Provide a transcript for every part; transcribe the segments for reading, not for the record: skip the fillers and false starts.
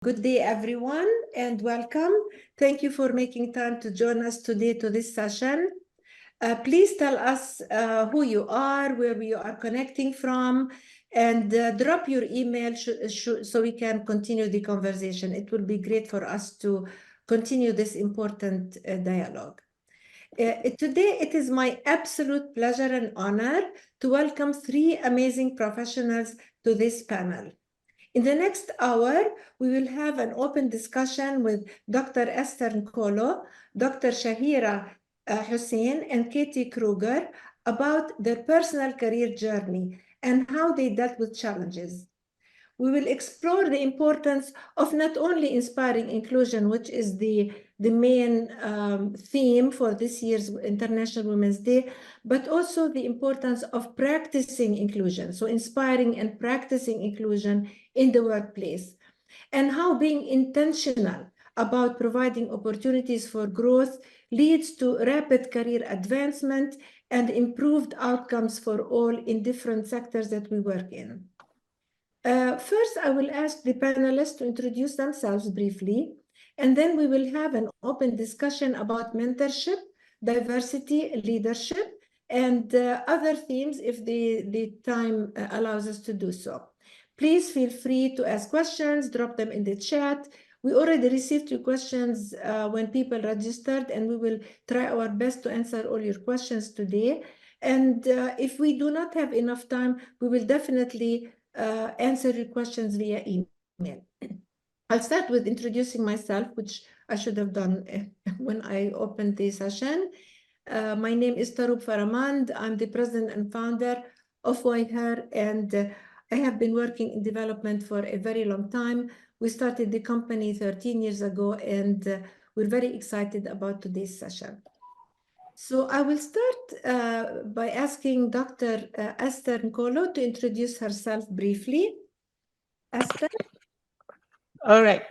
Good day, everyone, and welcome. Thank you for making time to join us today to this session. Please tell us who you are, where you are connecting from, and drop your email so we can continue the conversation. It will be great for us to continue this important dialogue. Today, it is my absolute pleasure and honor to welcome three amazing professionals to this panel. In the next hour, we will have an open discussion with Dr. Esther Nkolo, Dr. Shahira Hussein, and Katie Krueger about their personal career journey and how they dealt with challenges. We will explore the importance of not only inspiring inclusion, which is the main theme for this year's International Women's Day, but also the importance of practicing inclusion, so inspiring and practicing inclusion in the workplace, and how being intentional about providing opportunities for growth leads to rapid career advancement and improved outcomes for all in different sectors that we work in. First, I will ask the panelists to introduce themselves briefly, and then we will have an open discussion about mentorship, diversity, leadership, and other themes if the time allows us to do so. Please feel free to ask questions, drop them in the chat. We already received your questions when people registered, and we will try our best to answer all your questions today. And if we do not have enough time, we will definitely answer your questions via email. I'll start with introducing myself, which I should have done when I opened the session. My name is Taroub Faramand. I'm the president and founder of YHER, and I have been working in development for a very long time. We started the company 13 years ago, and we're very excited about today's session. So I will start by asking Dr. Esther Nkolo to introduce herself briefly. Esther? All right.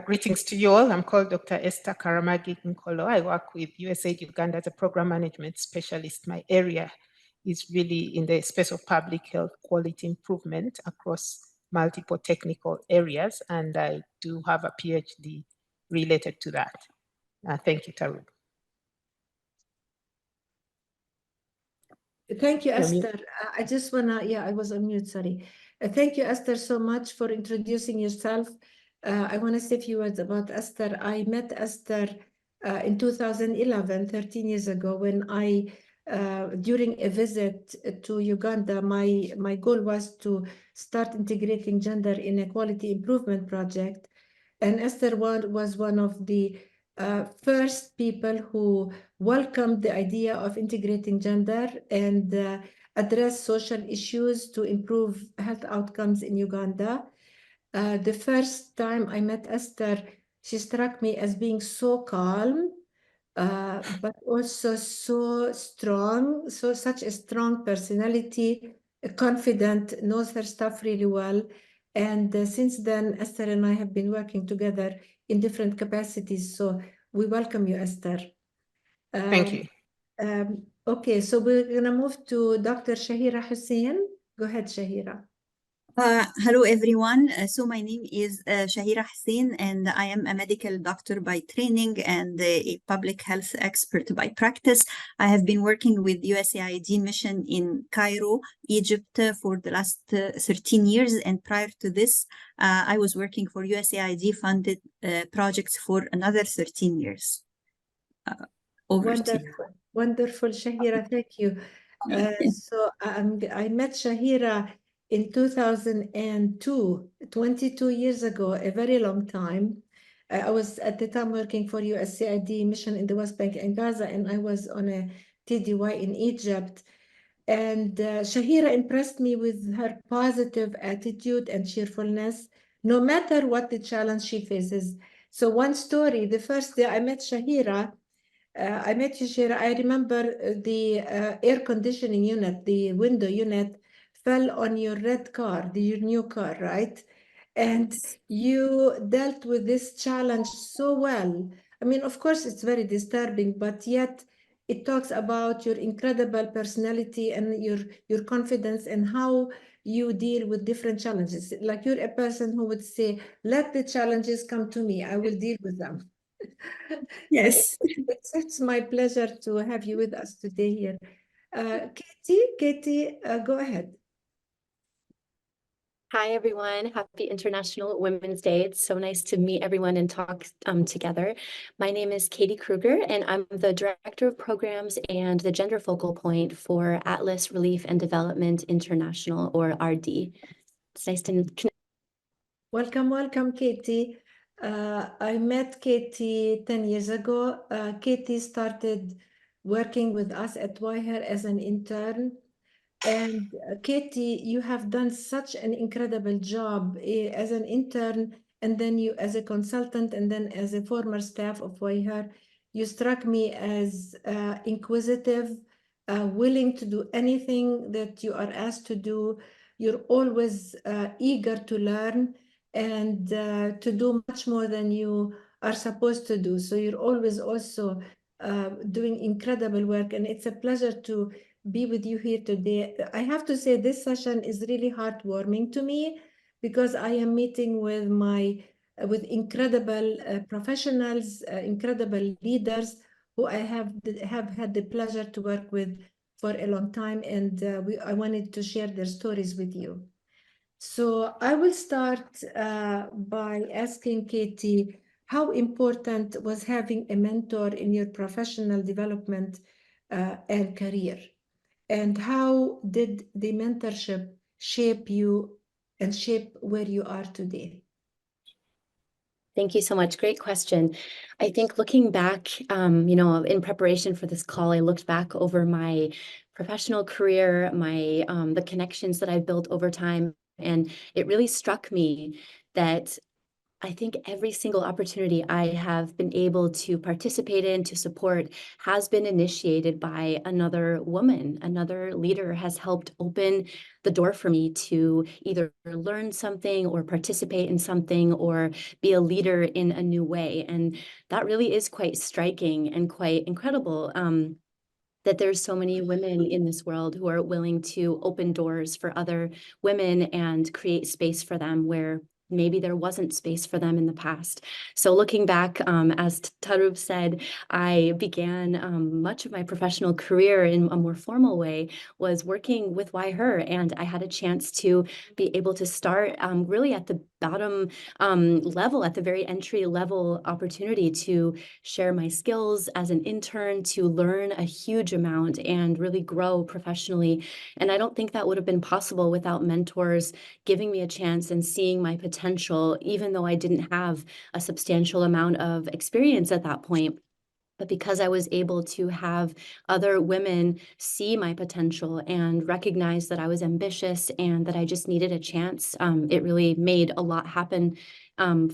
Greetings to you all. I'm called Dr. Esther Karamaji Nkolo. I work with USAID Uganda as a program management specialist. My area is really in the space of public health quality improvement across multiple technical areas, and I do have a PhD related to that. Thank you, Taroub. Thank you, Esther. I just want to, I was on mute, sorry. Thank you, Esther, so much for introducing yourself. I want to say a few words about Esther. I met Esther in 2011, 13 years ago, when during a visit to Uganda, my goal was to start integrating gender in a quality improvement project. And Esther was one of the first people who welcomed the idea of integrating gender and address social issues to improve health outcomes in Uganda. The first time I met Esther, she struck me as being so calm, but also so strong, such a strong personality, confident, knows her stuff really well. And since then, Esther and I have been working together in different capacities. So we welcome you, Esther. Thank you. Okay, so we're going to move to Dr. Shahira Hussein. Go ahead, Shahira. Hello, everyone. So my name is Shahira Hussein, and I am a medical doctor by training and a public health expert by practice. I have been working with USAID mission in Cairo, Egypt for the last 13 years. And prior to this, I was working for USAID funded projects for another 13 years. Wonderful, Shahira. Thank you. So I met Shahira in 2002, 22 years ago, a very long time. I was at the time working for USAID mission in the West Bank and Gaza, and I was on a TDY in Egypt. And Shahira impressed me with her positive attitude and cheerfulness, no matter what the challenge she faces. So one story, the first day I met Shahira, I remember the air conditioning unit, the window unit, fell on your red car, your new car, right? And you dealt with this challenge so well. I mean, of course, it's very disturbing, but yet It talks about your incredible personality and your confidence and how you deal with different challenges. Like you're a person who would say, let the challenges come to me, I will deal with them. Yes. It's my pleasure to have you with us today here. Katie, go ahead. Hi, everyone. Happy International Women's Day. It's so nice to meet everyone and talk together. My name is Katie Krueger, and I'm the Director of Programs and the Gender Focal Point for Atlas Relief and Development International, or ARDI. It's nice to connect. Welcome, Katie. I met Katie 10 years ago. Katie started working with us at YHER as an intern. And Katie, you have done such an incredible job as an intern, and then you as a consultant, and then as a former staff of YHER. You struck me as inquisitive, willing to do anything that you are asked to do. You're always eager to learn and to do much more than you are supposed to do. So you're always also doing incredible work, and it's a pleasure to be with you here today. I have to say this session is really heartwarming to me because I am meeting with with incredible professionals, incredible leaders who I have had the pleasure to work with for a long time, and I wanted to share their stories with you. So I will start by asking Katie, how important was having a mentor in your professional development and career? And how did the mentorship shape you and shape where you are today? Thank you so much. Great question. I think looking back, in preparation for this call, I looked back over my professional career, my the connections that I've built over time, and it really struck me that I think every single opportunity I have been able to participate in, to support, has been initiated by another woman. Another leader has helped open the door for me to either learn something or participate in something or be a leader in a new way. And that really is quite striking and quite incredible. That there's so many women in this world who are willing to open doors for other women and create space for them where maybe there wasn't space for them in the past. So looking back, as Taroub said, I began much of my professional career in a more formal way, was working with YHER, and I had a chance to be able to start really at the bottom level, at the very entry level opportunity to share my skills as an intern, to learn a huge amount and really grow professionally. And I don't think that would have been possible without mentors giving me a chance and seeing my potential, even though I didn't have a substantial amount of experience at that point. But because I was able to have other women see my potential and recognize that I was ambitious and that I just needed a chance, it really made a lot happen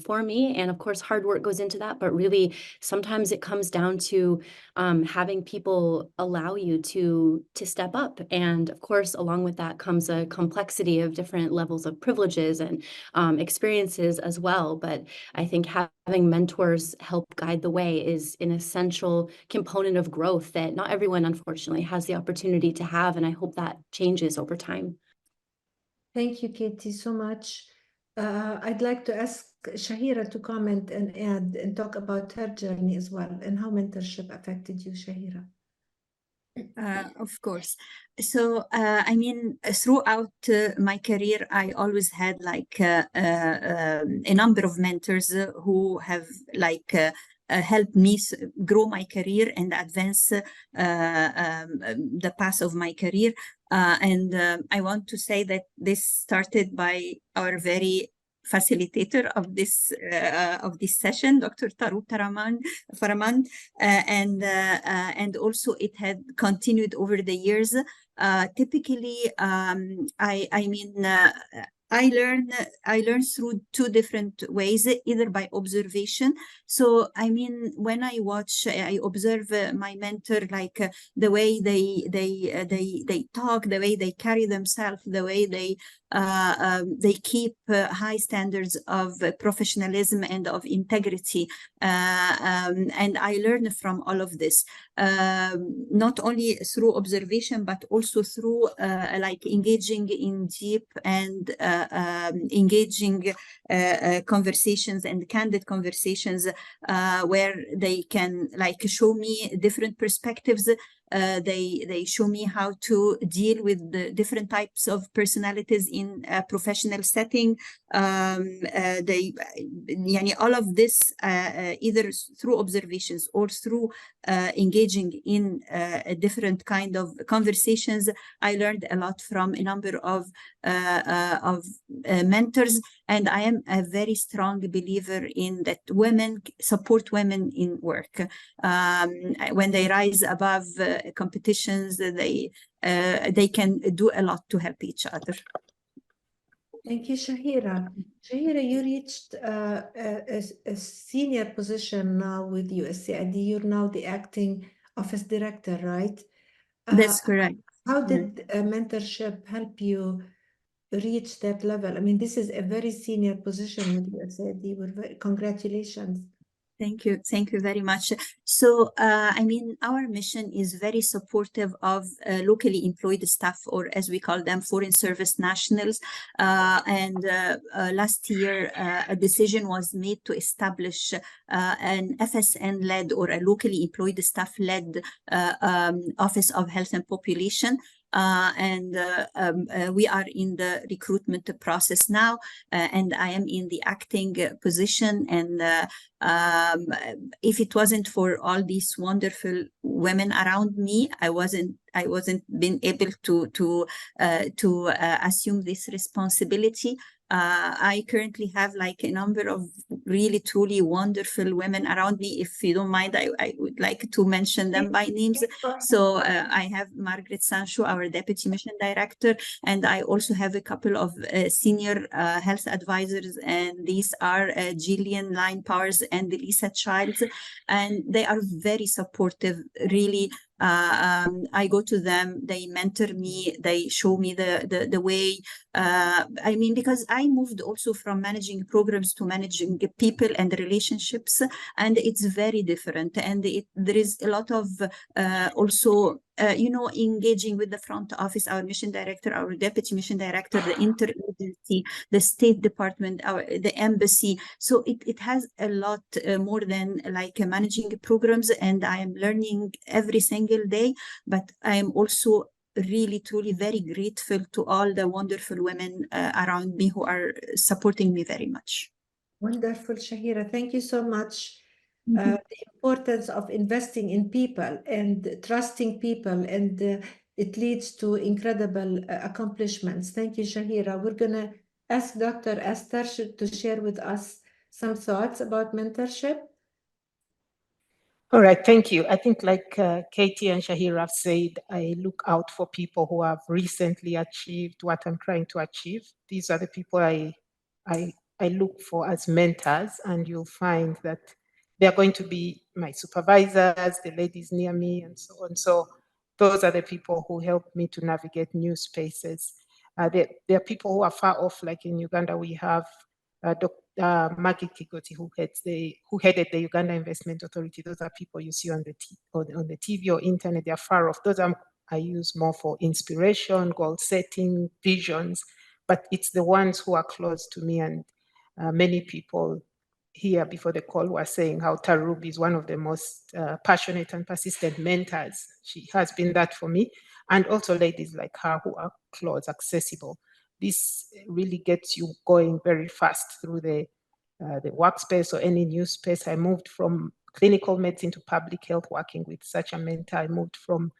for me. And of course, hard work goes into that, but really sometimes it comes down to having people allow you to step up. And of course, along with that comes a complexity of different levels of privileges and experiences as well. But I think having mentors help guide the way is an essential component of growth that not everyone, unfortunately, has the opportunity to have. And I hope that changes over time. Thank you, Katie, so much. I'd like to ask Shahira to comment and add and talk about her journey as well and how mentorship affected you, Shahira. Of course. So, I mean, throughout my career, I always had like a number of mentors who have helped me grow my career and advance the path of my career. And I want to say that this started by our very facilitator of this session, Dr. Taroub Faramand, and also it had continued over the years. Typically, I learn through two different ways, either by observation. So, I mean, when I observe my mentor, the way they talk, the way they carry themselves, the way they they keep high standards of professionalism and of integrity. And I learned from all of this, not only through observation, but also through like engaging in deep and engaging conversations and candid conversations where they can like show me different perspectives. They show me how to deal with the different types of personalities in a professional setting. All of this either through observations or through engaging in a different kind of conversations. I learned a lot from a number of mentors, and I am a very strong believer in that women support women in work. When they rise above competitions, they can do a lot to help each other. Thank you, Shahira. Shahira, you reached a senior position now with USAID. You're now the acting office director, right? That's correct. How did mentorship help you reach that level? I mean, this is a very senior position with USAID. Congratulations. Thank you. Thank you very much. So, I mean, our mission is very supportive of locally employed staff, or as we call them, foreign service nationals. Last year, a decision was made to establish an FSN-led or a locally employed staff-led Office of Health and Population. We are in the recruitment process now, and I am in the acting position. And if it wasn't for all these wonderful women around me, I wasn't been able to assume this responsibility. I currently have like a number of really truly wonderful women around me. If you don't mind, I would like to mention them by names. So I have Margaret Sancho, our Deputy Mission Director, and I also have a couple of senior health advisors, and these are Jillian Line Powers and Lisa Childs, and they are very supportive, really. I go to them, they mentor me, they show me the way. I mean, because I moved also from managing programs to managing people and relationships, and it's very different. And there is a lot of also engaging with the front office, our mission director, our deputy mission director, the interagency, the State Department, the embassy. So it has a lot more than like managing programs, and I am learning every single day. But I am also really, truly very grateful to all the wonderful women around me who are supporting me very much. Wonderful, Shahira. Thank you so much. The importance of investing in people and trusting people, and it leads to incredible accomplishments. Thank you, Shahira. We're going to ask Dr. Esther to share with us some thoughts about mentorship. All right, thank you. I think like Katie and Shahira have said, I look out for people who have recently achieved what I'm trying to achieve. These are the people I look for as mentors, and you'll find that they're going to be my supervisors, the ladies near me, and so on. So those are the people who help me to navigate new spaces. There are people who are far off, like in Uganda, we have Dr. Maggie Kigoti, who headed the Uganda Investment Authority. Those are people you see on the TV or internet. They are far off. Those I use more for inspiration, goal setting, visions, but it's the ones who are close to me. And many people here before the call were saying how Taroub is one of the most passionate and persistent mentors. She has been that for me. And also ladies like her who are close, accessible. This really gets you going very fast through the workspace or any new space. I moved from clinical medicine to public health working with such a mentor. I moved from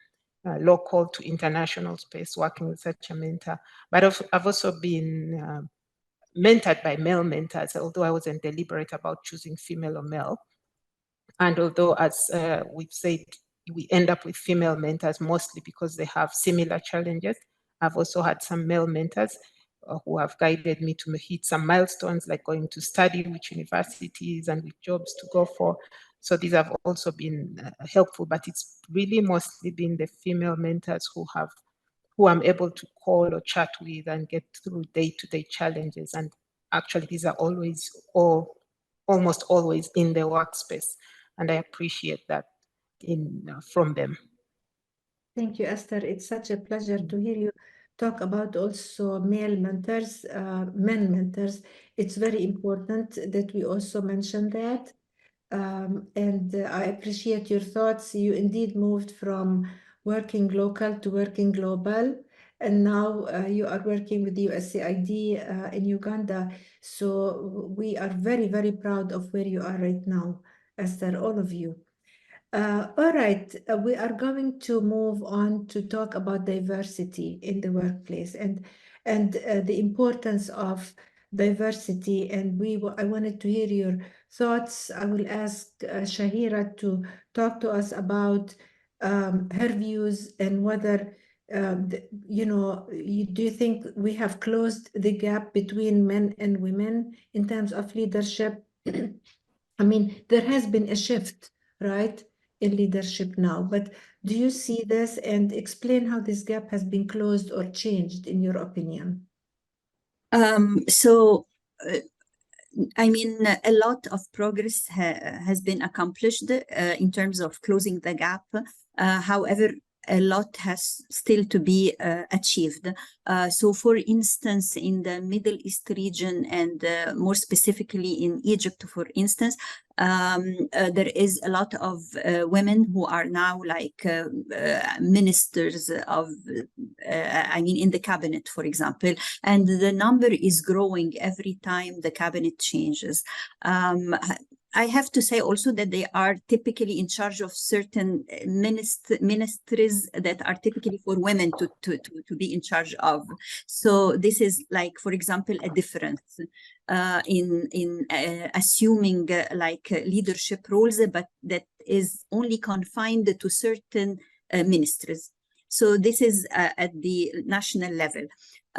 local to international space working with such a mentor. But I've also been mentored by male mentors, although I wasn't deliberate about choosing female or male. And although, as we've said, we end up with female mentors mostly because they have similar challenges, I've also had some male mentors who have guided me to hit some milestones, like going to study, which universities and which jobs to go for. So these have also been helpful, but it's really mostly been the female mentors who have who I'm able to call or chat with and get through day-to-day challenges. And actually, these are always or almost always in their workspace. And I appreciate that from them. Thank you, Esther. It's such a pleasure to hear you talk about also male mentors, men mentors. It's very important that we also mention that. And I appreciate your thoughts. You indeed moved from working local to working global. And now you are working with the USAID in Uganda. So we are very, very proud of where you are right now, Esther, all of you. All right, we are going to move on to talk about diversity in the workplace and the importance of diversity. And I wanted to hear your thoughts. I will ask Shahira to talk to us about her views and whether do you think we have closed the gap between men and women in terms of leadership? I mean, there has been a shift, right, in leadership now, but do you see this, and explain how this gap has been closed or changed in your opinion? I mean, a lot of progress has been accomplished in terms of closing the gap. However, a lot has still to be achieved. So, for instance, in the Middle East region and more specifically in Egypt, for instance, there is a lot of women who are now like ministers of, I mean, in the cabinet, for example, and the number is growing every time the cabinet changes. I have to say also that they are typically in charge of certain ministries that are typically for women to be in charge of. So this is like, for example, a difference in assuming leadership roles, but that is only confined to certain ministries. So this is at the national level.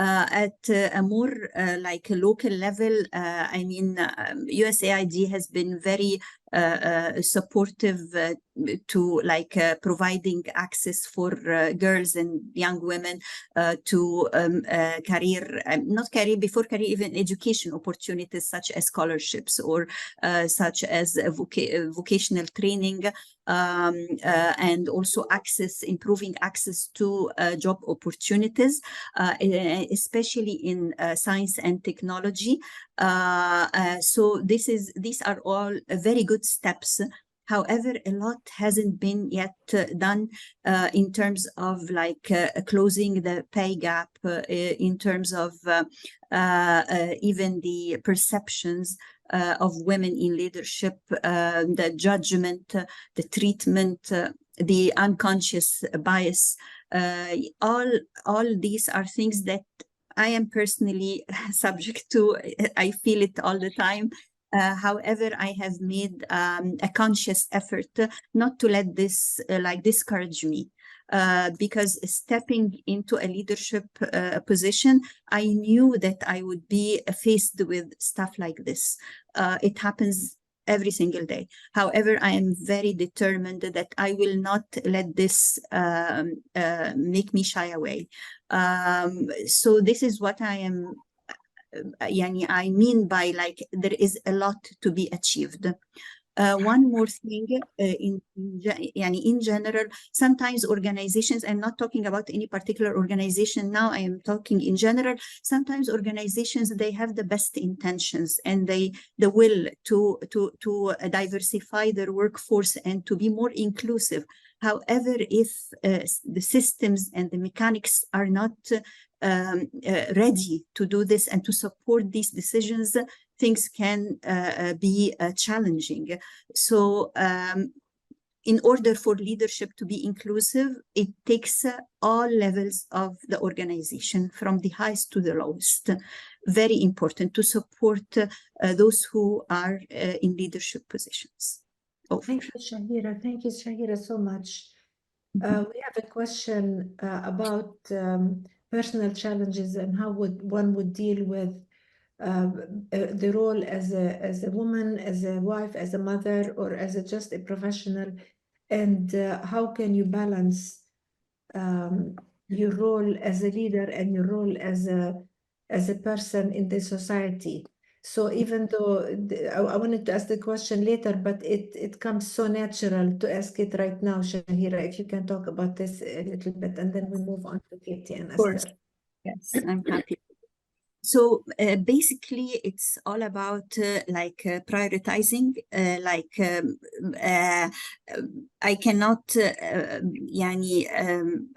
At a more like a local level, I mean, USAID has been very supportive to providing access for girls and young women to before career, even education opportunities such as scholarships or such as vocational training, and also improving access to job opportunities, especially in science and technology. So these are all very good steps. However, a lot hasn't been yet done in terms of closing the pay gap, in terms of even the perceptions of women in leadership, the judgment, the treatment, the unconscious bias. All these are things that I am personally subject to. I feel it all the time. However, I have made a conscious effort not to let this discourage me, because stepping into a leadership position, I knew that I would be faced with stuff like this. It happens every single day. However, I am very determined that I will not let this make me shy away. So this is what I am. I mean by there is a lot to be achieved. One more thing, in general, sometimes organizations, I'm not talking about any particular organization now, I am talking in general, sometimes organizations, they have the best intentions and the will to diversify their workforce and to be more inclusive. However, if the systems and the mechanics are not ready to do this and to support these decisions, things can be challenging. So in order for leadership to be inclusive, it takes all levels of the organization, from the highest to the lowest. Very important to support those who are in leadership positions. Thank you, Shahira. Thank you, Shahira, so much. We have a question about personal challenges and how one would deal with the role as a woman, as a wife, as a mother, or as just a professional, and how can you balance your role as a leader and your role as a person in the society. So even though I wanted to ask the question later, but it comes so natural to ask it right now, Shahira, if you can talk about this a little bit, and then we move on to Katie and Of course. Esther. Yes, I'm happy. So basically, it's all about prioritizing. I cannot,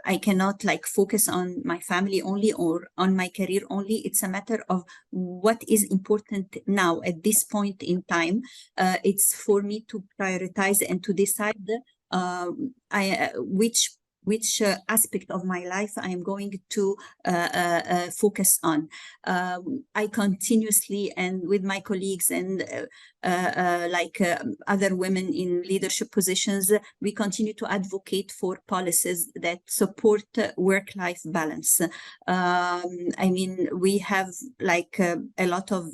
I cannot like focus on my family only or on my career only. It's a matter of what is important now at this point in time. It's for me to prioritize and to decide which aspect of my life I am going to focus on. I continuously, and with my colleagues and other women in leadership positions, we continue to advocate for policies that support work-life balance. I mean, we have a lot of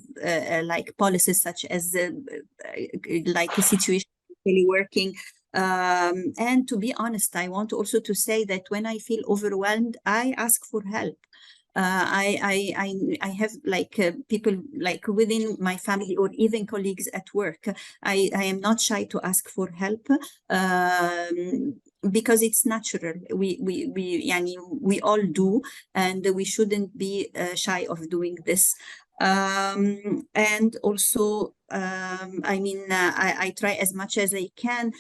policies such as a situation working. And to be honest, I want also to say that when I feel overwhelmed, I ask for help. I have people within my family or even colleagues at work. I am not shy to ask for help because it's natural. We all do, and we shouldn't be shy of doing this. And also, I try as much as I can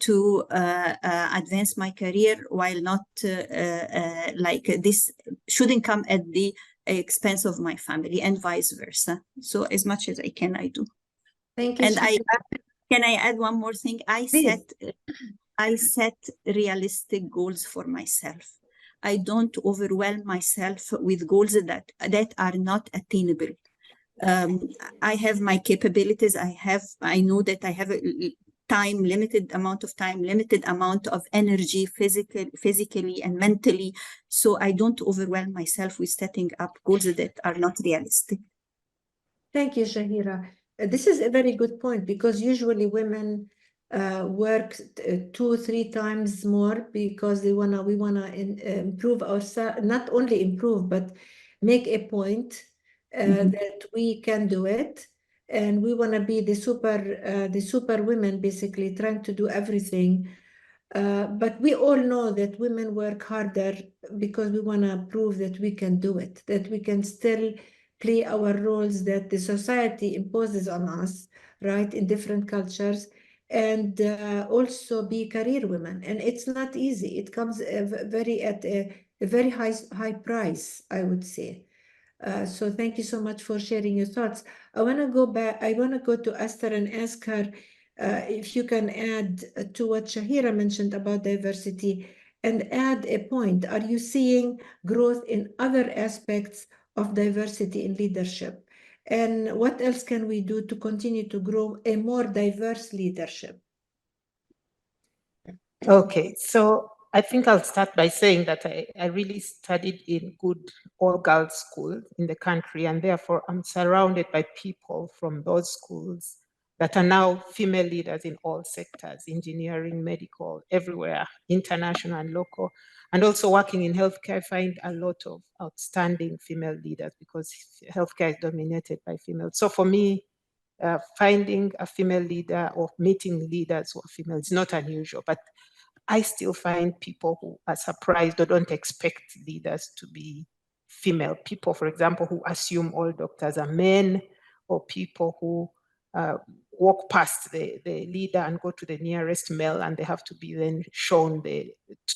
to advance my career while not this shouldn't come at the expense of my family and vice versa. So as much as I can, I do. Thank you. And can I add one more thing? I set realistic goals for myself. I don't overwhelm myself with goals that are not attainable. I have my capabilities. I know that I have a limited amount of energy, physically and mentally. So I don't overwhelm myself with setting up goals that are not realistic. Thank you, Shahira. This is a very good point, because usually women work 2-3 times more because we wanna improve ourselves, not only improve, but make a point that we can do it, and we want to be the super women, basically trying to do everything. But we all know that women work harder because we want to prove that we can do it, that we can still play our roles that the society imposes on us, right, in different cultures, and also be career women. And it's not easy. It comes at a very high price, I would say. So thank you so much for sharing your thoughts. I want to go back. I want to go to Esther and ask her if you can add to what Shahira mentioned about diversity, and add a point. Are you seeing growth in other aspects of diversity in leadership? And what else can we do to continue to grow a more diverse leadership? Okay, so I think I'll start by saying that I really studied in good all-girls school in the country, and therefore I'm surrounded by people from those schools that are now female leaders in all sectors, engineering, medical, everywhere, international and local. And also working in healthcare, I find a lot of outstanding female leaders because healthcare is dominated by females. So for me, finding a female leader or meeting leaders who are female is not unusual, but I still find people who are surprised or don't expect leaders to be female. People, for example, who assume all doctors are men, or people who walk past the leader and go to the nearest male, and they have to be then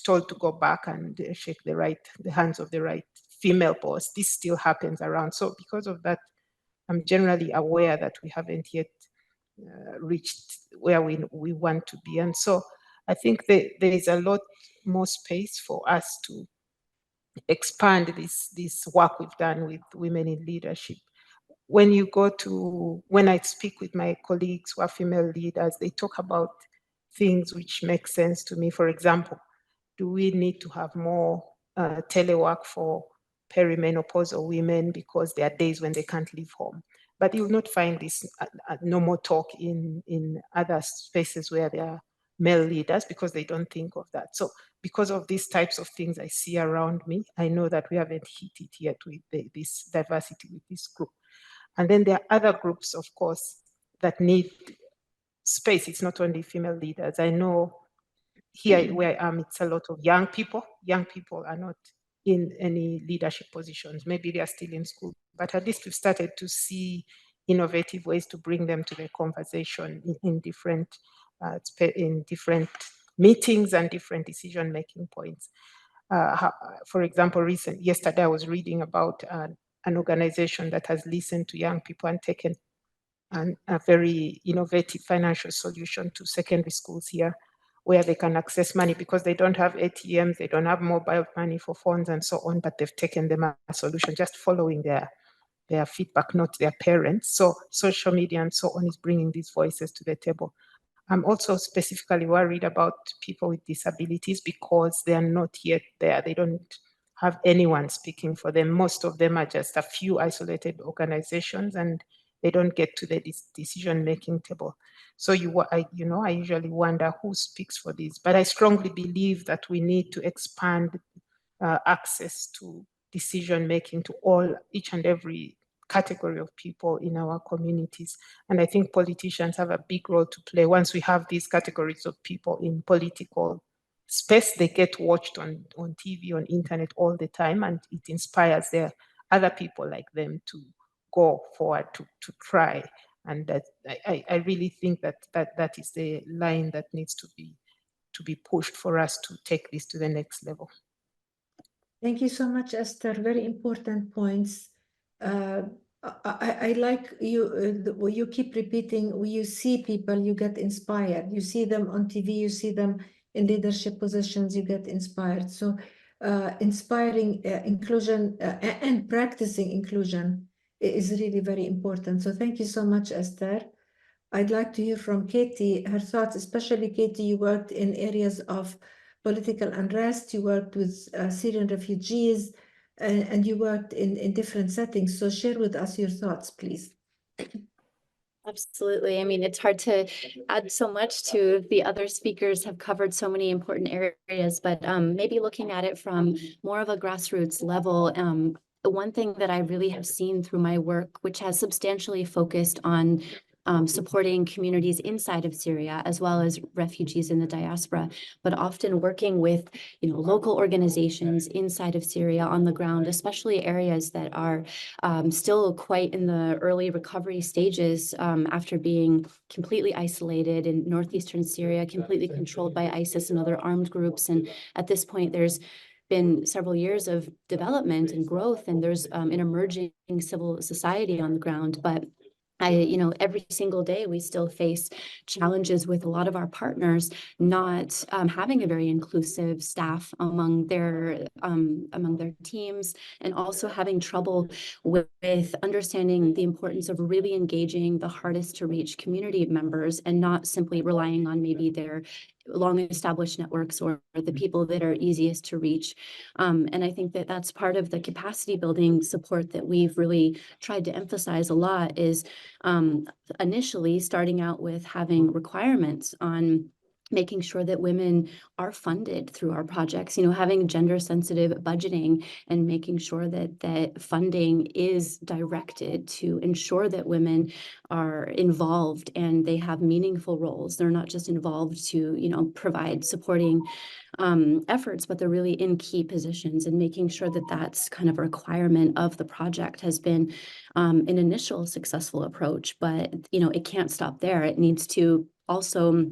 told to go back and shake the hands of the right female boss. This still happens around. So because of that, I'm generally aware that we haven't yet reached where we want to be. And so I think there is a lot more space for us to expand this work we've done with women in leadership. When I speak with my colleagues who are female leaders, they talk about things which make sense to me. For example, do we need to have more telework for perimenopausal women because there are days when they can't leave home? But you will not find this normal talk in other spaces where there are male leaders because they don't think of that. So because of these types of things I see around me, I know that we haven't hit it yet with this diversity with this group. And then there are other groups, of course, that need space. It's not only female leaders. I know here where I am, it's a lot of young people. Young people are not in any leadership positions. Maybe they are still in school, but at least we've started to see innovative ways to bring them to the conversation in different meetings and different decision-making points. For example, yesterday I was reading about an organization that has listened to young people and taken a very innovative financial solution to secondary schools here, where they can access money because they don't have ATMs, they don't have mobile money for phones and so on, but they've taken them a solution just following their feedback, not their parents. So social media and so on is bringing these voices to the table. I'm also specifically worried about people with disabilities because they are not yet there. They don't have anyone speaking for them. Most of them are just a few isolated organizations and they don't get to the decision-making table. So I usually wonder who speaks for this, but I strongly believe that we need to expand access to decision-making to each and every category of people in our communities. And I think politicians have a big role to play. Once we have these categories of people in political space, they get watched on TV, on internet all the time, and it inspires other people like them to go forward to try. And that I really think that is the line that needs to be pushed for us to take this to the next level. Thank you so much, Esther. Very important points. I like you keep repeating, when you see people, you get inspired. You see them on TV, you see them in leadership positions, you get inspired. So inspiring inclusion and practicing inclusion is really very important. So thank you so much, Esther. I'd like to hear from Katie, her thoughts, especially Katie, you worked in areas of political unrest, you worked with Syrian refugees, and you worked in different settings. So share with us your thoughts, please. Absolutely. I mean, it's hard to add so much to the other speakers have covered so many important areas, but maybe looking at it from more of a grassroots level, the one thing that I really have seen through my work, which has substantially focused on supporting communities inside of Syria, as well as refugees in the diaspora, but often working with local organizations inside of Syria on the ground, especially areas that are still quite in the early recovery stages after being completely isolated in northeastern Syria, completely controlled by ISIS and other armed groups. And at this point, there's been several years of development and growth, and there's an emerging civil society on the ground, but every single day we still face challenges with a lot of our partners not having a very inclusive staff among their teams, and also having trouble with understanding the importance of really engaging the hardest to reach community members and not simply relying on maybe their long established networks or the people that are easiest to reach. And I think that that's part of the capacity building support that we've really tried to emphasize a lot is initially starting out with having requirements on making sure that women are funded through our projects, having gender sensitive budgeting and making sure that funding is directed to ensure that women are involved and they have meaningful roles. They're not just involved to, provide supporting efforts, but they're really in key positions, and making sure that that's kind of a requirement of the project has been an initial successful approach, but it can't stop there. It needs to also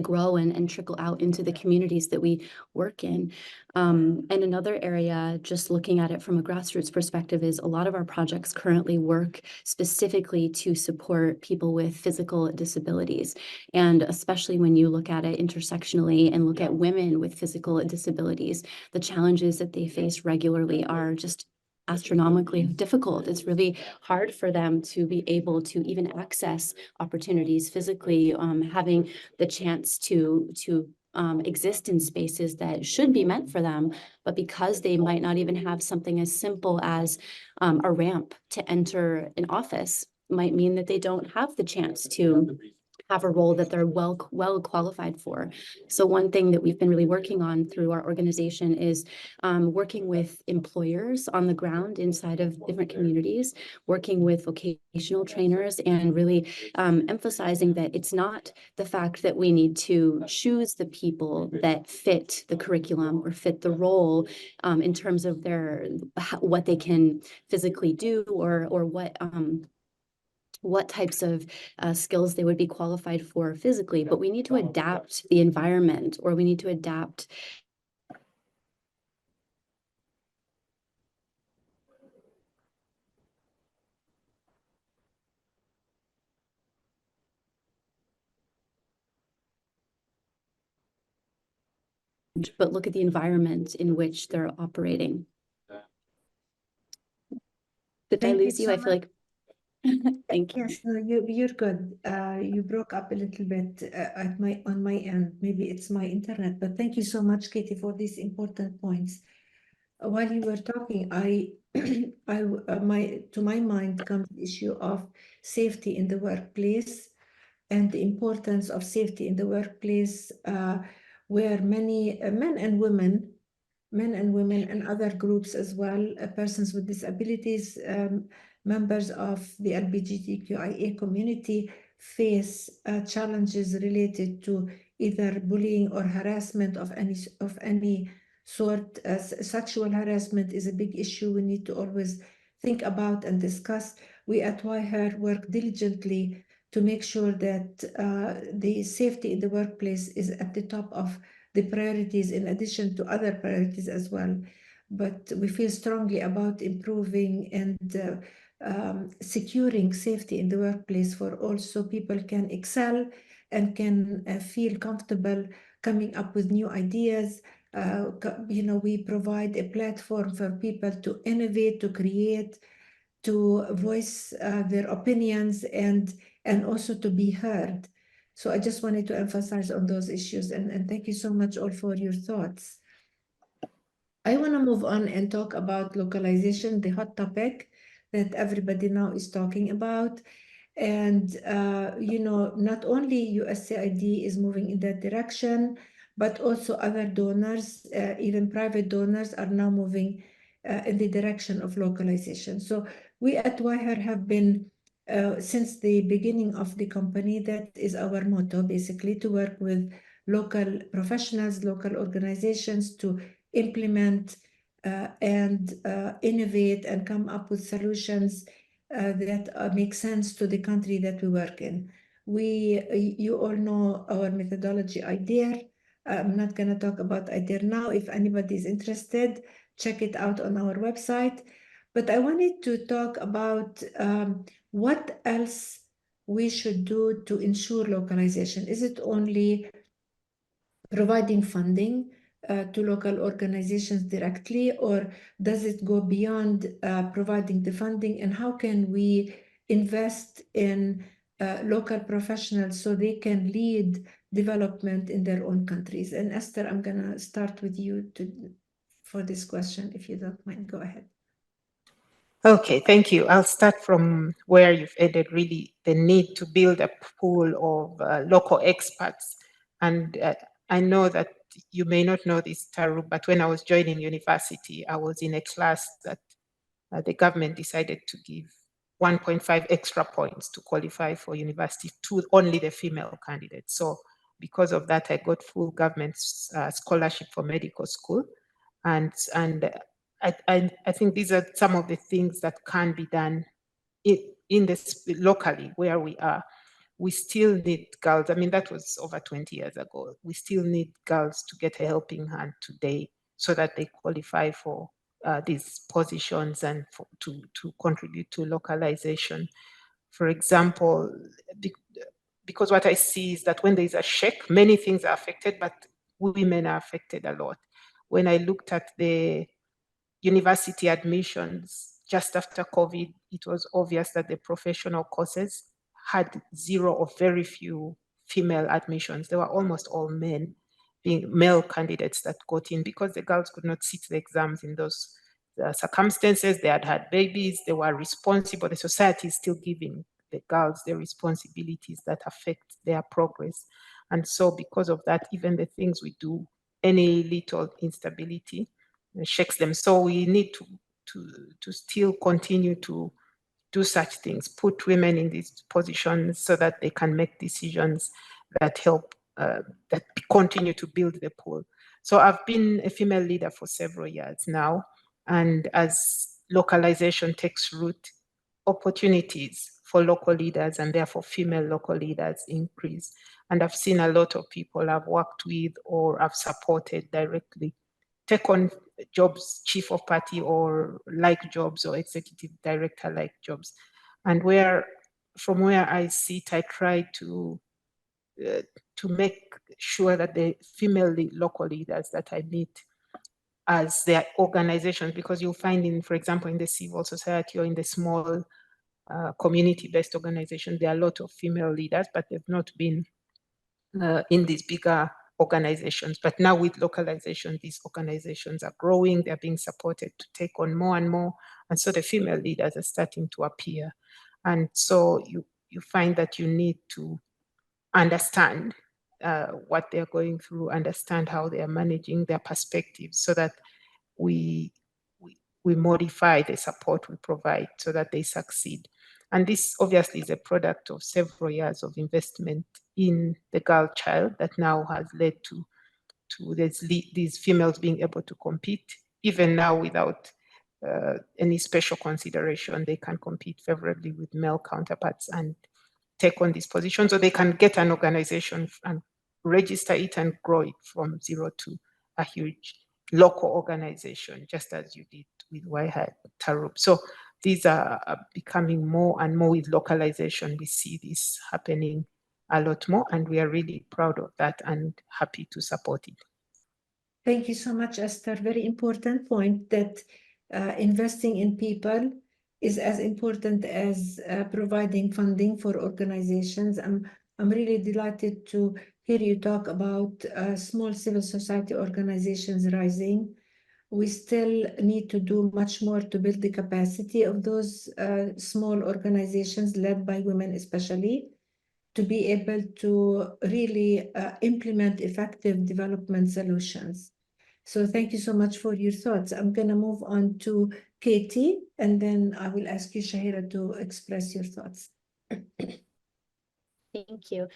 grow and trickle out into the communities that we work in. And another area, just looking at it from a grassroots perspective, is a lot of our projects currently work specifically to support people with physical disabilities. And especially when you look at it intersectionally and look at women with physical disabilities, the challenges that they face regularly are just astronomically difficult. It's really hard for them to be able to even access opportunities physically, having the chance to exist in spaces that should be meant for them, but because they might not even have something as simple as a ramp to enter an office, might mean that they don't have the chance to have a role that they're well qualified for. So one thing that we've been really working on through our organization is working with employers on the ground inside of different communities, working with vocational trainers, and really emphasizing that it's not the fact that we need to choose the people that fit the curriculum or fit the role in terms of what they can physically do or what types of skills they would be qualified for physically, but we need to adapt the environment, or we need to adapt but look at the environment in which they're operating. Did I lose you? I feel like thank you. Yes, no, you're good. You broke up a little bit on my end. Maybe it's my internet, but thank you so much, Katie, for these important points. While you were talking, to my mind comes the issue of safety in the workplace and the importance of safety in the workplace, where many men and women and other groups as well, persons with disabilities, members of the LGBTQIA community face challenges related to either bullying or harassment of any sort. Sexual harassment is a big issue we need to always think about and discuss. We at YHER work diligently to make sure that the safety in the workplace is at the top of the priorities, in addition to other priorities as well. But we feel strongly about improving and securing safety in the workplace for all, so people can excel and can feel comfortable coming up with new ideas. We provide a platform for people to innovate, to create, to voice their opinions, and also to be heard. So I just wanted to emphasize on those issues, and thank you so much all for your thoughts. I want to move on and talk about localization, the hot topic that everybody now is talking about. And, not only USAID is moving in that direction, but also other donors, even private donors, are now moving in the direction of localization. So we at YHER have been, since the beginning of the company, that is our motto, basically, to work with local professionals, local organizations to implement and innovate and come up with solutions that make sense to the country that we work in. You all know our methodology, IDEAR. I'm not going to talk about IDEAR now. If anybody is interested, check it out on our website. But I wanted to talk about what else we should do to ensure localization. Is it only providing funding to local organizations directly, or does it go beyond providing the funding? And how can we invest in local professionals so they can lead development in their own countries? And Esther, I'm going to start with you for this question, if you don't mind. Go ahead. Okay, thank you. I'll start from where you've ended, really the need to build a pool of local experts. And I know that you may not know this, Taroub, but when I was joining university, I was in a class that the government decided to give 1.5 extra points to qualify for university to only the female candidates. So because of that, I got full government scholarship for medical school. And I think these are some of the things that can be done in this locally where we are. We still need girls. I mean, that was over 20 years ago. We still need girls to get a helping hand today so that they qualify for these positions and to contribute to localization. For example, because what I see is that when there's a shake, many things are affected, but women are affected a lot. When I looked at the university admissions just after COVID, it was obvious that the professional courses had zero or very few female admissions. They were almost all men, being male candidates that got in because the girls could not sit the exams in those circumstances. They had babies, they were responsible. The society is still giving the girls their responsibilities that affect their progress. And so because of that, even the things we do, any little instability shakes them. So we need to still continue to do such things, put women in these positions so that they can make decisions that help, that continue to build the pool. So I've been a female leader for several years now. And as localization takes root, opportunities for local leaders and therefore female local leaders increase. And I've seen a lot of people I've worked with or I've supported directly take on jobs, chief of party or like jobs or executive director like jobs. And from where I sit, I try to make sure that the female local leaders that I meet as their organizations, because you'll find for example, in the civil society or in the small community-based organization, there are a lot of female leaders, but they've not been in these bigger organizations. But now with localization, these organizations are growing, they're being supported to take on more and more. And so the female leaders are starting to appear. And so you find that you need to understand what they're going through, understand how they are managing their perspectives so that we modify the support we provide so that they succeed. And this obviously is a product of several years of investment in the girl child that now has led to these females being able to compete. Even now, without any special consideration, they can compete favorably with male counterparts and take on these positions, or they can get an organization and register it and grow it from zero to a huge local organization, just as you did with Taroub. So these are becoming more and more with localization. We see this happening a lot more, and we are really proud of that and happy to support it. Thank you so much, Esther. Very important point that investing in people is as important as providing funding for organizations. I'm really delighted to hear you talk about small civil society organizations rising. We still need to do much more to build the capacity of those small organizations led by women especially, to be able to really implement effective development solutions. So thank you so much for your thoughts. I'm going to move on to Katie, and then I will ask you, Shahira, to express your thoughts. Thank you.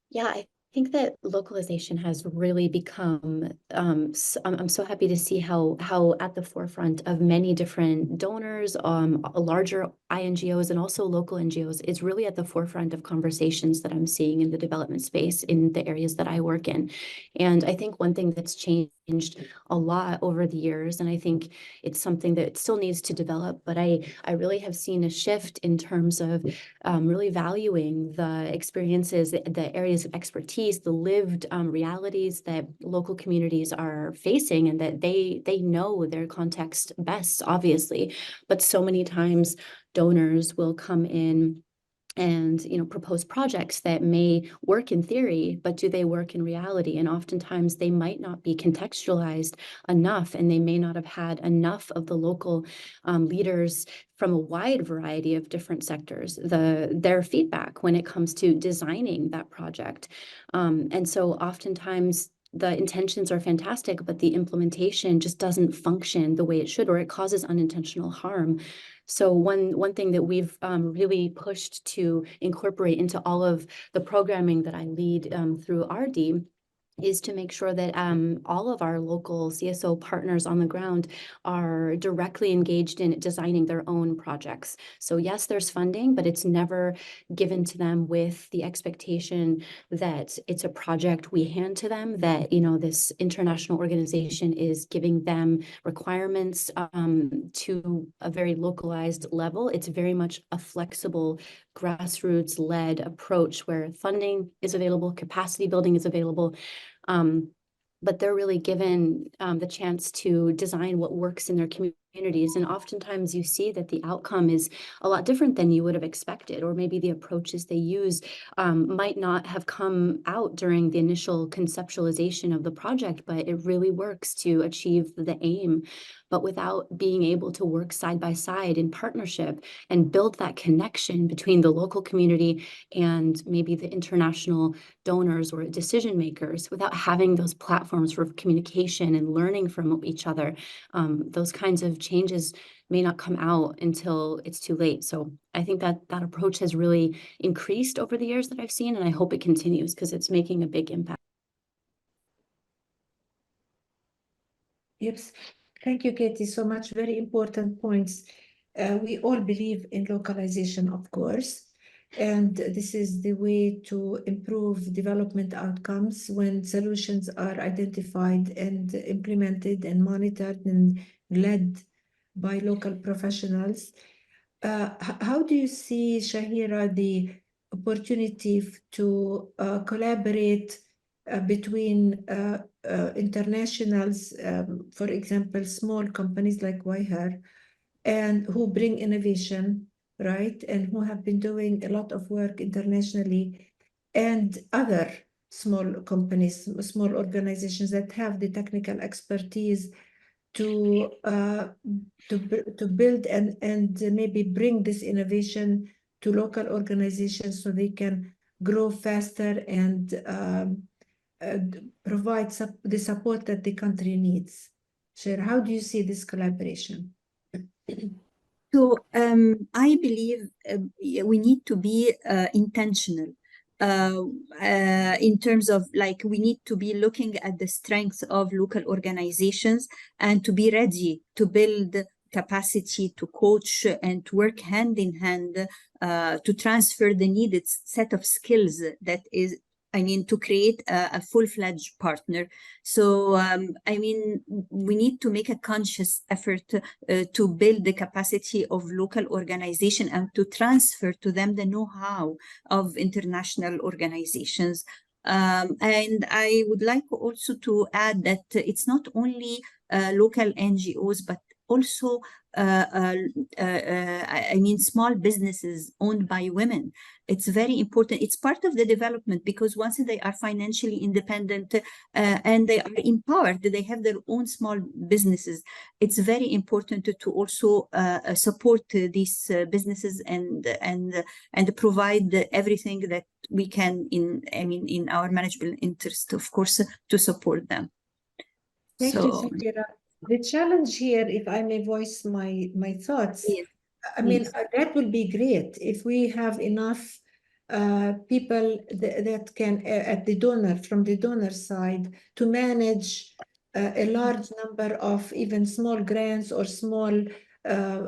Yeah, I think that localization has really become, I'm so happy to see how at the forefront of many different donors, larger INGOs and also local NGOs, it's really at the forefront of conversations that I'm seeing in the development space in the areas that I work in. And I think one thing that's changed a lot over the years, and I think it's something that still needs to develop, but I really have seen a shift in terms of really valuing the experiences, the areas of expertise, the lived realities that local communities are facing, and that they know their context best, obviously. But so many times donors will come in and propose projects that may work in theory, but do they work in reality? And oftentimes they might not be contextualized enough, and they may not have had enough of the local leaders from a wide variety of different sectors, their feedback when it comes to designing that project. And so oftentimes the intentions are fantastic, but the implementation just doesn't function the way it should, or it causes unintentional harm. So one thing that we've really pushed to incorporate into all of the programming that I lead through ARDI is to make sure that all of our local CSO partners on the ground are directly engaged in designing their own projects. So yes, there's funding, but it's never given to them with the expectation that it's a project we hand to them, that this international organization is giving them requirements to a very localized level. It's very much a flexible, grassroots-led approach where funding is available, capacity building is available, but they're really given the chance to design what works in their community communities, and oftentimes you see that the outcome is a lot different than you would have expected, or maybe the approaches they use might not have come out during the initial conceptualization of the project, but it really works to achieve the aim. But without being able to work side by side in partnership and build that connection between the local community and maybe the international donors or decision makers, without having those platforms for communication and learning from each other, those kinds of changes may not come out until it's too late. So I think that that approach has really increased over the years that I've seen, and I hope it continues because it's making a big impact. Yes, thank you, Katie, so much. Very important points. We all believe in localization, of course, and this is the way to improve development outcomes when solutions are identified and implemented and monitored and led by local professionals. How do you see, Shahira, the opportunity to collaborate between internationals, for example, small companies like YHER, and who bring innovation, right? And who have been doing a lot of work internationally, and other small companies, small organizations that have the technical expertise to build and maybe bring this innovation to local organizations so they can grow faster and provide the support that the country needs. Shahira, how do you see this collaboration? So I believe we need to be intentional in terms of, like, we need to be looking at the strengths of local organizations and to be ready to build capacity, to coach and to work hand in hand to transfer the needed set of skills that is, I mean, to create a full-fledged partner. So, I mean, we need to make a conscious effort to build the capacity of local organization and to transfer to them the know-how of international organizations. And I would like also to add that it's not only local NGOs, but also, I mean, small businesses owned by women. It's very important. It's part of the development, because once they are financially independent and they are empowered, they have their own small businesses. It's very important to also support these businesses and provide everything that we can in our management interest, of course, to support them. Thank you, Shahira. The challenge here, if I may voice my thoughts, yes, I mean, that will be great if we have enough people that can, from the donor side, to manage a large number of even small grants or small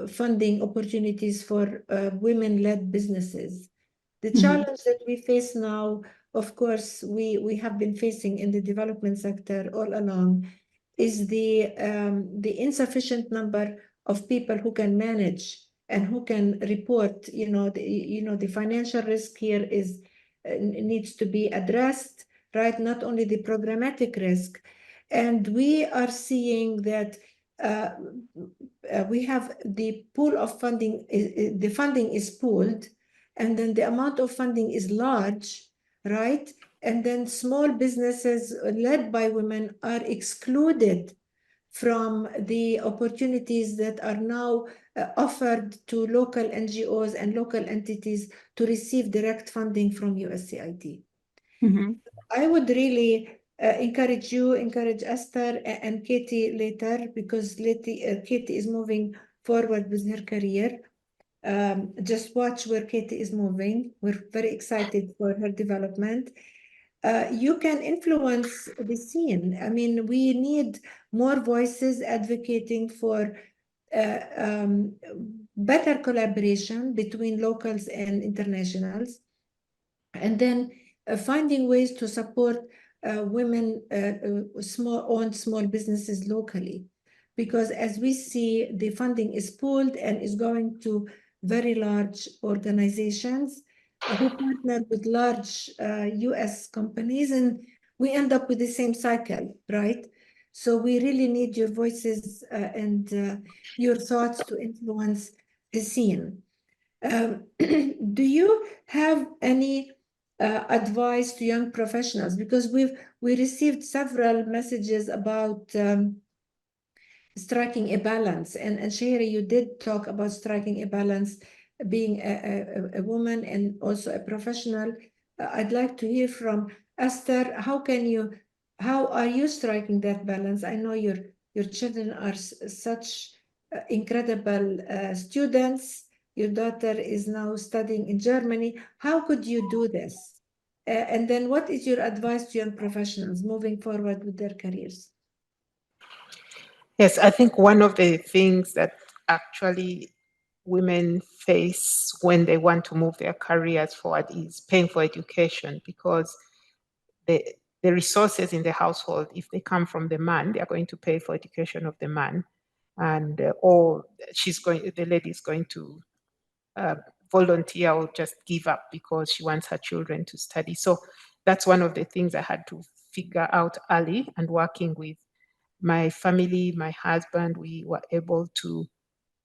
funding opportunities for women-led businesses. The challenge that we face now, of course, we have been facing in the development sector all along, is the insufficient number of people who can manage and who can report. The financial risk here needs to be addressed, right? Not only the programmatic risk. And we are seeing that we have the pool of funding, the funding is pooled, and then the amount of funding is large, right? And then small businesses led by women are excluded from the opportunities that are now offered to local NGOs and local entities to receive direct funding from USAID. I would really encourage Esther and Katie later, because Katie is moving forward with her career. Just watch where Katie is moving. We're very excited for her development. You can influence the scene. I mean, we need more voices advocating for better collaboration between locals and internationals, and then finding ways to support women owned small businesses locally, because as we see, the funding is pooled and is going to very large organizations who partner with large US companies, and we end up with the same cycle, right? So we really need your voices and your thoughts to influence the scene. Do you have any advice to young professionals? Because we received several messages about striking a balance, and Shahira, you did talk about striking a balance, being a woman and also a professional. I'd like to hear from Esther. How are you striking that balance? I know your children are such incredible students. Your daughter is now studying in Germany. How could you do this? And then what is your advice to young professionals moving forward with their careers? Yes, I think one of the things that actually women face when they want to move their careers forward is paying for education, because the resources in the household, if they come from the man, they are going to pay for education of the man, and or the lady is going to volunteer or just give up because she wants her children to study. So that's one of the things I had to figure out early, and working with my family, my husband, we were able to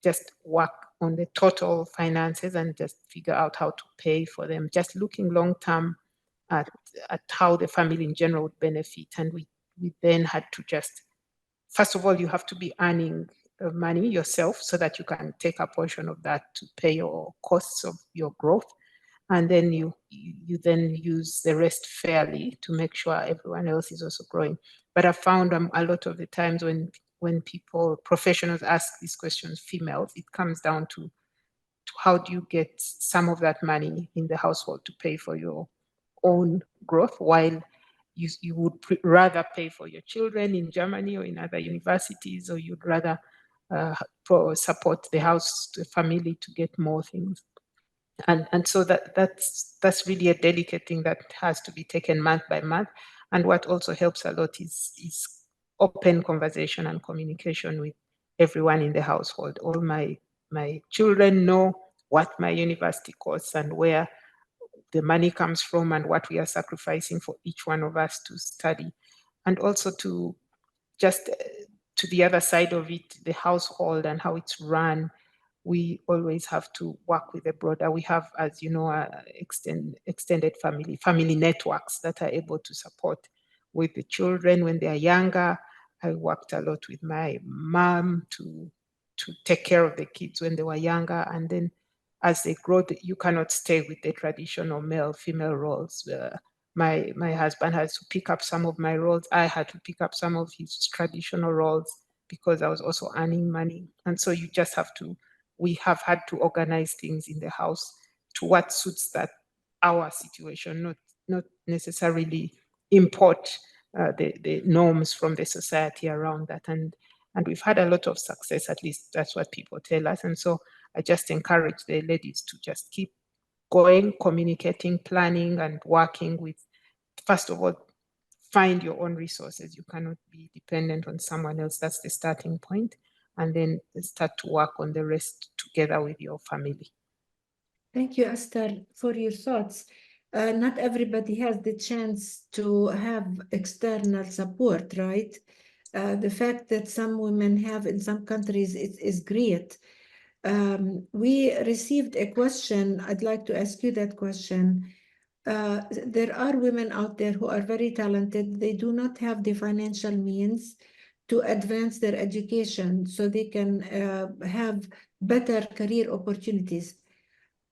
just work on the total finances and just figure out how to pay for them, just looking long term at how the family in general would benefit. And we then had to just, first of all, you have to be earning money yourself so that you can take a portion of that to pay your costs of your growth. And then you then use the rest fairly to make sure everyone else is also growing. But I found a lot of the times when professionals ask these questions, females, it comes down to how do you get some of that money in the household to pay for your own growth, while you would rather pay for your children in Germany or in other universities, or you'd rather support the family to get more things. And so that's really a delicate thing that has to be taken month by month. And what also helps a lot is open conversation and communication with everyone in the household. All my children know what my university costs and where the money comes from and what we are sacrificing for each one of us to study. And also to just to the other side of it, the household and how it's run, we always have to work with the broader. We have, as you know, extended family networks that are able to support with the children when they are younger. I worked a lot with my mom to take care of the kids when they were younger, and then as they grow, you cannot stay with the traditional male-female roles. My husband has to pick up some of my roles. I had to pick up some of his traditional roles because I was also earning money. And so we have had to organize things in the house to what suits our situation, not necessarily import the norms from the society around that. And we've had a lot of success, at least that's what people tell us. And so I just encourage the ladies to just keep going, communicating, planning, and working with, first of all, find your own resources. You cannot be dependent on someone else. That's the starting point. And then start to work on the rest together with your family. Thank you, Esther, for your thoughts. Not everybody has the chance to have external support, right? The fact that some women have in some countries is great. We received a question. I'd like to ask you that question. There are women out there who are very talented. They do not have the financial means to advance their education so they can have better career opportunities.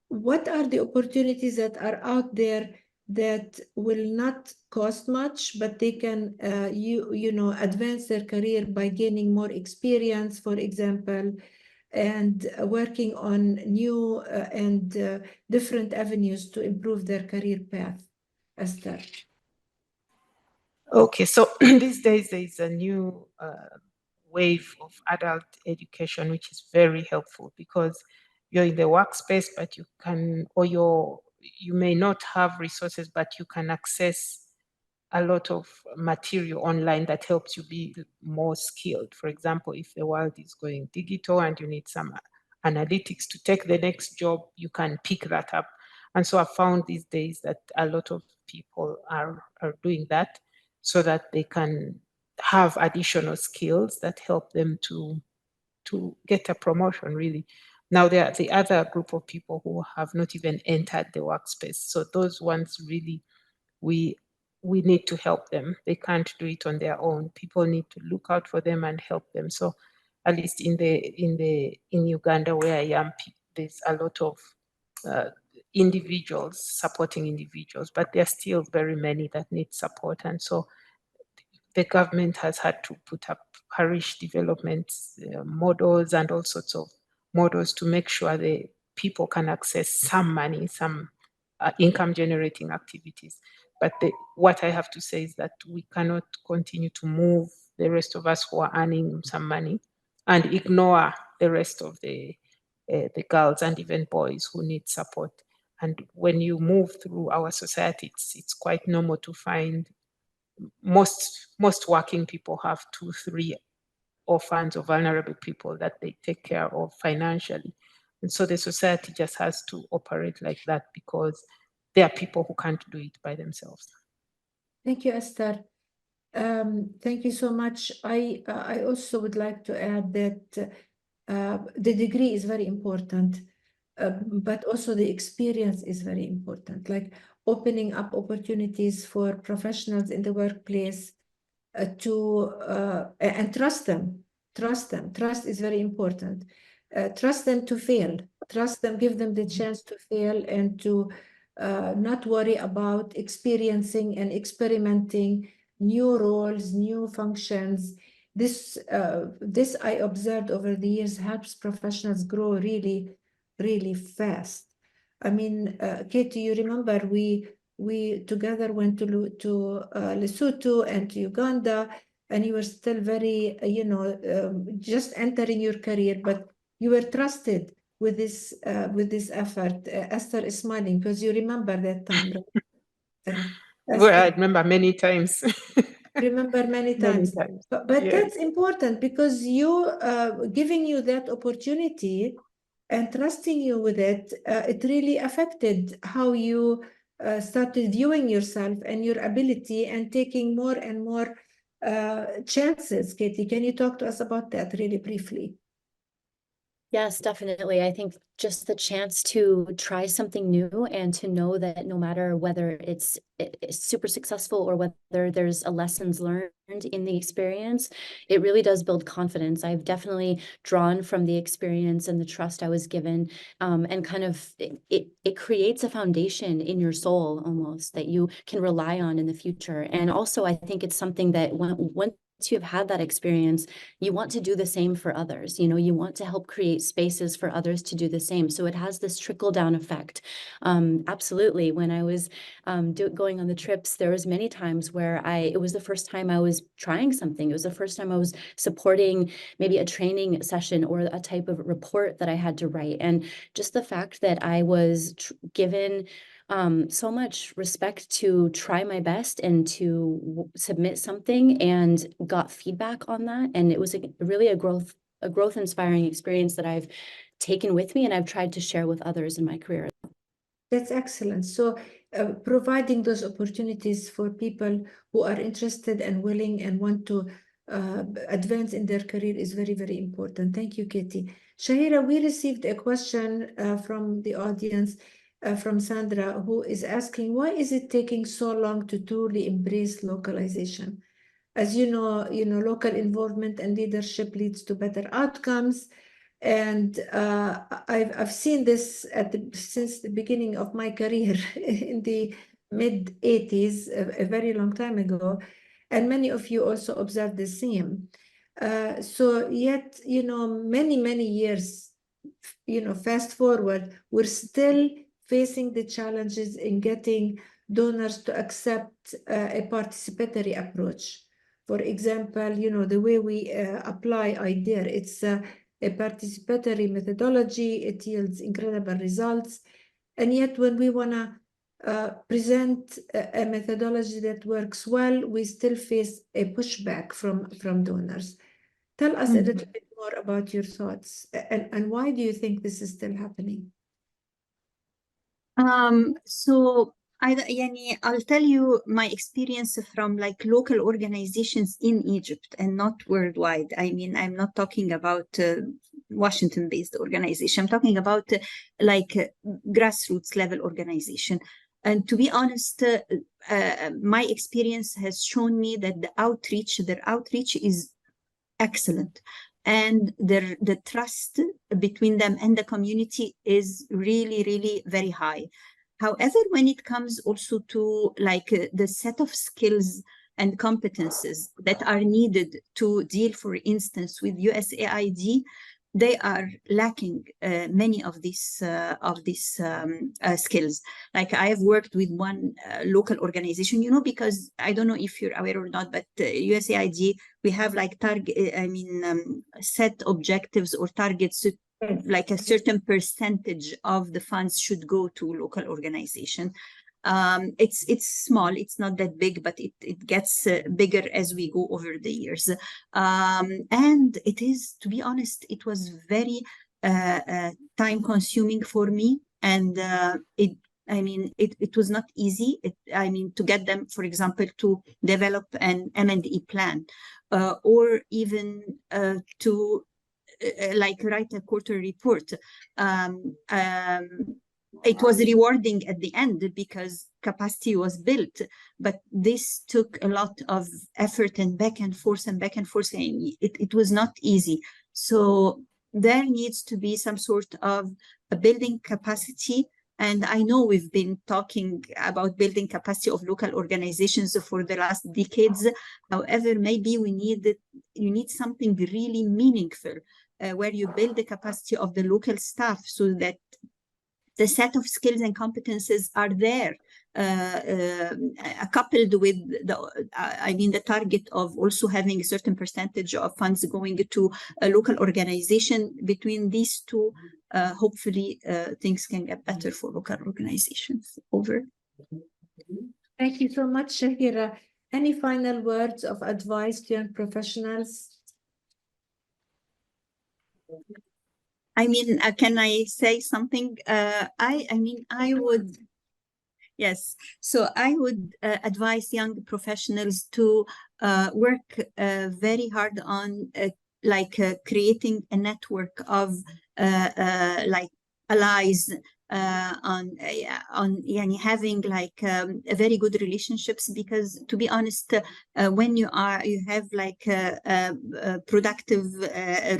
What are the opportunities that are out there that will not cost much, but they can advance their career by gaining more experience, for example, and working on new and different avenues to improve their career path? Esther. Okay, so these days there is a new wave of adult education, which is very helpful because you're in the workspace, but you may not have resources, but you can access a lot of material online that helps you be more skilled. For example, if the world is going digital and you need some analytics to take the next job, you can pick that up. And so I found these days that a lot of people are doing that so that they can have additional skills that help them to get a promotion, really. Now, there are the other group of people who have not even entered the workspace. So those ones really, we need to help them. They can't do it on their own. People need to look out for them and help them. So at least in Uganda, where I am, there's a lot of individuals supporting individuals, but there are still very many that need support. And so the government has had to put up parish development models and all sorts of models to make sure the people can access some money, some income generating activities. But what I have to say is that we cannot continue to move the rest of us who are earning some money and ignore the rest of the girls and even boys who need support. And when you move through our society, it's quite normal to find most working people have 2, 3 orphans or vulnerable people that they take care of financially. And so the society just has to operate like that because there are people who can't do it by themselves. Thank you, Esther. Thank you so much. I also would like to add that the degree is very important, but also the experience is very important, like opening up opportunities for professionals in the workplace and trust them. Trust is very important. Trust them to fail. Trust them, give them the chance to fail and to not worry about experiencing and experimenting new roles, new functions. This I observed over the years helps professionals grow really, really fast. I mean, Katie, you remember we together went to Lesotho and to Uganda, and you were still very, just entering your career, but you were trusted with this effort. Esther is smiling because you remember that time, right? Well, I remember many times. Remember many times. But yeah. That's important because you giving you that opportunity and trusting you with it, it really affected how you started viewing yourself and your ability and taking more and more chances. Katie, can you talk to us about that really briefly? Yes, definitely. I think just the chance to try something new and to know that no matter whether it's super successful or whether there's a lessons learned in the experience, it really does build confidence. I've definitely drawn from the experience and the trust I was given, and kind of it creates a foundation in your soul almost that you can rely on in the future. And also, I think it's something that once you've had that experience, you want to do the same for others. You want to help create spaces for others to do the same. So it has this trickle down effect. Absolutely. When I was going on the trips, there was many times where it was the first time I was trying something. It was the first time I was supporting maybe a training session or a type of report that I had to write. And just the fact that I was given so much respect to try my best and to submit something and got feedback on that. And it was really a growth inspiring experience that I've taken with me and I've tried to share with others in my career. That's excellent. So providing those opportunities for people who are interested and willing and want to advance in their career is very, very important. Thank you, Katie. Shahira, we received a question from the audience from Sandra, who is asking, why is it taking so long to truly embrace localization? As you know, local involvement and leadership leads to better outcomes. And I've seen this since the beginning of my career in the mid-80s, a very long time ago. And many of you also observed the same. So yet, many, many years, fast forward, we're still facing the challenges in getting donors to accept a participatory approach. For example, the way we apply IDEA, it's a participatory methodology, it yields incredible results. And yet when we want to present a methodology that works well, we still face a pushback from donors. Tell us a little bit more about your thoughts and why do you think this is still happening? So I'll tell you my experience from like local organizations in Egypt and not worldwide. I mean, I'm not talking about Washington-based organization. I'm talking about grassroots level organization. And to be honest, my experience has shown me that their outreach is excellent. And the trust between them and the community is really, really very high. However, when it comes also to the set of skills and competences that are needed to deal, for instance, with USAID, they are lacking many of these skills. Like I have worked with one local organization, because I don't know if you're aware or not, but USAID, we have set objectives or targets, like a certain percentage of the funds should go to local organization. It's small, it's not that big, but it gets bigger as we go over the years. And it is, to be honest, it was very time consuming for me. And it was not easy. To get them, for example, to develop an M&E plan, or even to write a quarterly report. It was rewarding at the end because capacity was built, but this took a lot of effort and back and forth. And it was not easy. So there needs to be some sort of a building capacity. And I know we've been talking about building capacity of local organizations for the last decades. However, maybe you need something really meaningful where you build the capacity of the local staff so that the set of skills and competences are there, coupled with the target of also having a certain percentage of funds going to a local organization. Between these two, hopefully things can get better for local organizations. Over. Thank you so much, Shahira. Any final words of advice to young professionals? Can I say something? I would, yes. So I would advise young professionals to work very hard on creating a network of allies, on having very good relationships, because to be honest, when you have productive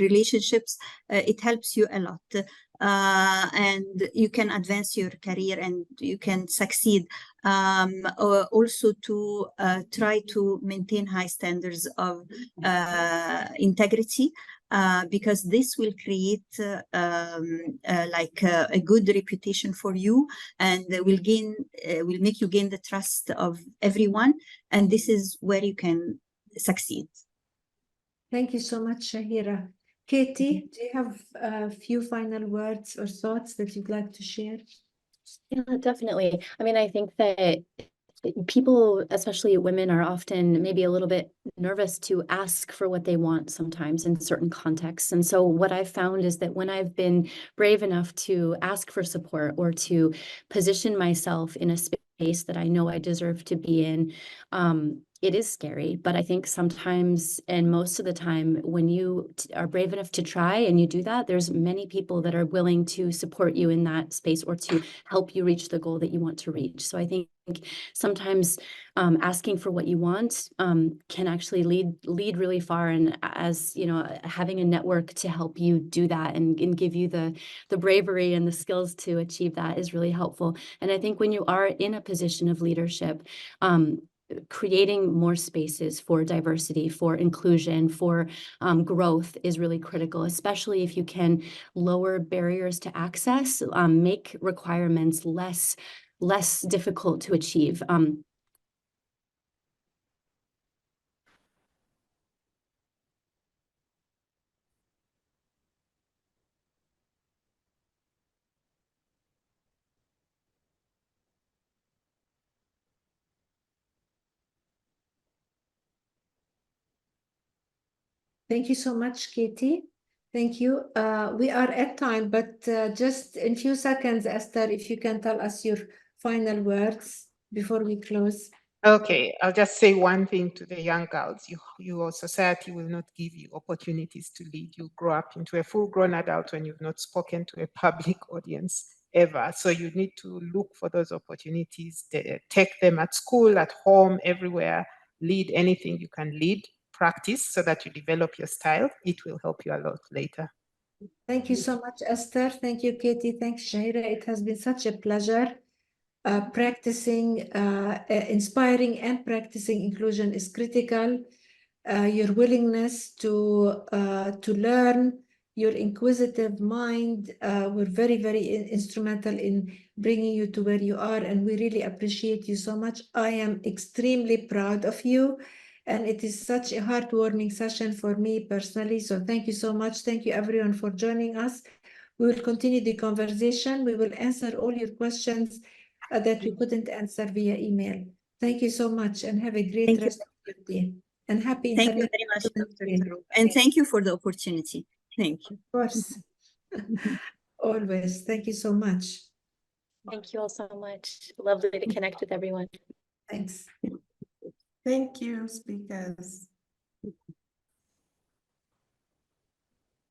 relationships, it helps you a lot, and you can advance your career and you can succeed. Also to try to maintain high standards of integrity, because this will create a good reputation for you, and will make you gain the trust of everyone, and this is where you can succeed. Thank you so much, Shahira. Katie, do you have a few final words or thoughts that you'd like to share? Yeah, definitely. I think that people, especially women, are often maybe a little bit nervous to ask for what they want sometimes in certain contexts. And so what I've found is that when I've been brave enough to ask for support or to position myself in a space that I know I deserve to be in, it is scary, but I think sometimes, and most of the time, when you are brave enough to try and you do that, there's many people that are willing to support you in that space or to help you reach the goal that you want to reach. So I think sometimes asking for what you want can actually lead really far. And as having a network to help you do that and give you the bravery and the skills to achieve that is really helpful. And I think when you are in a position of leadership, creating more spaces for diversity, for inclusion, for growth is really critical, especially if you can lower barriers to access, make requirements less difficult to achieve. Thank you so much, Katie. Thank you. We are at time, but just in few seconds, Esther, if you can tell us your final words. before we close? Okay, I'll just say one thing to the young girls. Your society will not give you opportunities to lead. You grow up into a full-grown adult when you've not spoken to a public audience ever. So you need to look for those opportunities, take them at school, at home, everywhere. Lead anything you can lead, practice so that you develop your style. It will help you a lot later. Thank you so much, Esther. Thank you, Katie. Thanks, Shahira. It has been such a pleasure. Inspiring and practicing inclusion is critical. Your willingness to learn, your inquisitive mind were very, very instrumental in bringing you to where you are, and we really appreciate you so much. I am extremely proud of you, and it is such a heartwarming session for me personally. So thank you so much. Thank you, everyone, for joining us. We will continue the conversation. We will answer all your questions that we couldn't answer via email. Thank you so much, and have a great rest of your day. And happy Thank you very much, Dr. Taroub. And thank you for the opportunity. Thank you. Of course. Always. Thank you so much. Thank you all so much. Lovely to connect with everyone. Thanks. Thank you, speakers.